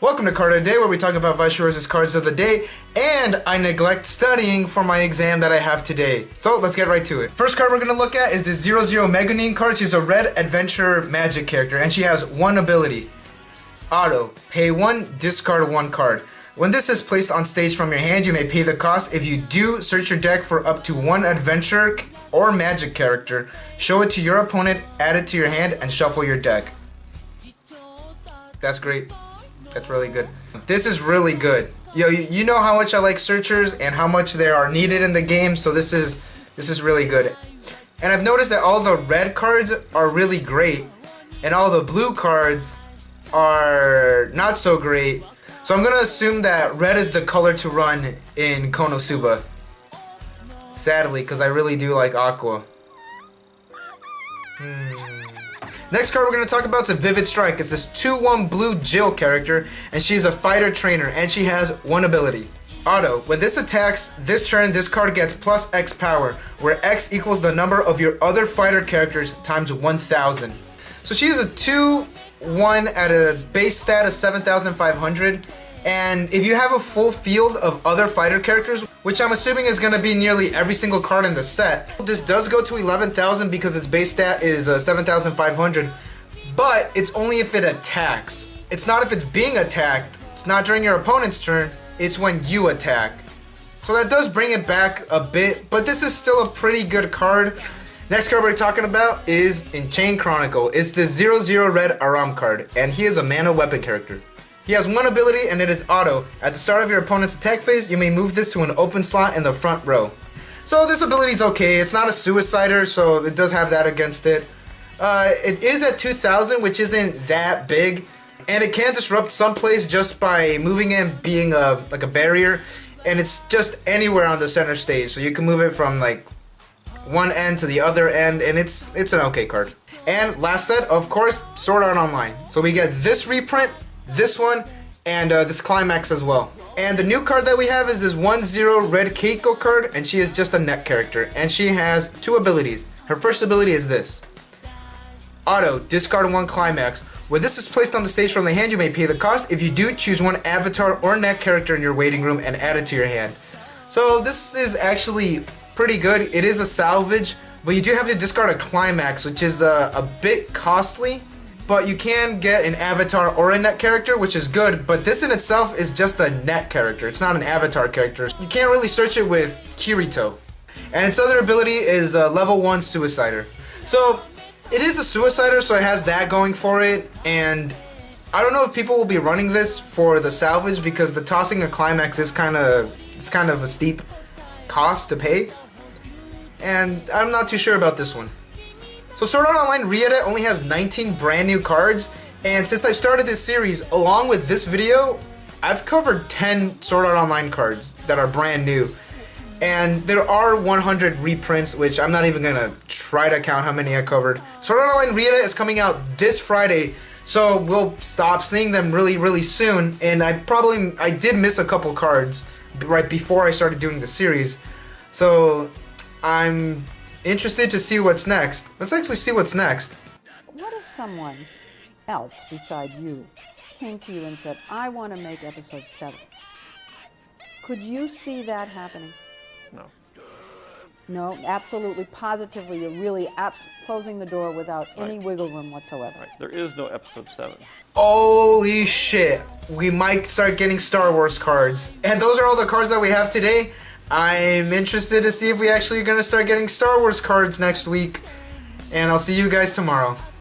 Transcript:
Welcome to Card of the Day, where we talk about Weiss Schwarz's cards of the day, and I neglect studying for my exam that I have today. So let's get right to it. First card we're going to look at is the 00 Megumin card. She's a red adventure magic character, and she has one ability. Auto. Pay 1, discard 1 card. When this is placed on stage from your hand, you may pay the cost. If you do, search your deck for up to 1 adventure or magic character, show it to your opponent, add it to your hand, and shuffle your deck. That's great. That's really good. This is really good. Yo, you know how much I like searchers and how much they are needed in the game, so this is really good. And I've noticed that all the red cards are really great, and all the blue cards are not so great. So I'm gonna assume that red is the color to run in Konosuba. Sadly, because I really do like Aqua. Next card we're going to talk about is a Vivid Strike. It's this 2/1 blue Jill character, and she's a fighter trainer, and she has one ability. Auto. When this attacks this turn, this card gets plus X power, where X equals the number of your other fighter characters times 1000. So she is a 2/1 at a base stat of 7500, and if you have a full field of other fighter characters, which I'm assuming is going to be nearly every single card in the set, this does go to 11,000 because its base stat is 7,500, but it's only if it attacks. It's not if it's being attacked. It's not during your opponent's turn. It's when you attack. So that does bring it back a bit, but this is still a pretty good card. Next card we're talking about is in Chain Chronicle. It's the 00 red Aram card, and he is a mana weapon character. He has one ability, and it is Auto. At the start of your opponent's attack phase, you may move this to an open slot in the front row. So this ability is okay. It's not a suicider, so it does have that against it. It is at 2000, which isn't that big, and it can disrupt some plays just by moving in, being like a barrier, and it's just anywhere on the center stage. So you can move it from like one end to the other end, and it's an okay card. And last set, of course, Sword Art Online. So we get this reprint, this one, and this Climax as well. And the new card that we have is this 10 red Keiko card, and she is just a net character, and she has two abilities. Her first ability is this. Auto, discard 1 Climax. When this is placed on the stage from the hand, you may pay the cost. If you do, choose one avatar or net character in your waiting room and add it to your hand. So this is actually pretty good. It is a salvage, but you do have to discard a Climax, which is a bit costly. But you can get an avatar or a net character, which is good, but this in itself is just a net character. It's not an avatar character. You can't really search it with Kirito. And its other ability is level 1 Suicider. So it is a Suicider, so it has that going for it, and I don't know if people will be running this for the salvage because the tossing a Climax is kind of a steep cost to pay, and I'm not too sure about this one. So Sword Art Online Rieta only has 19 brand new cards, and since I started this series, along with this video, I've covered 10 Sword Art Online cards that are brand new. And there are 100 reprints, which I'm not even going to try to count how many I covered. Sword Art Online Rieta is coming out this Friday, so we'll stop seeing them really soon, and I did miss a couple cards right before I started doing the series. So I'm interested to see what's next. Let's actually see what's next. What if someone else beside you came to you and said, I want to make episode 7? Could you see that happening? No. No, absolutely, positively, you're really closing the door without any wiggle room whatsoever. Right. There is no episode 7. Holy shit. We might start getting Star Wars cards. And those are all the cards that we have today. I'm interested to see if we actually are going to start getting Star Wars cards next week. And I'll see you guys tomorrow.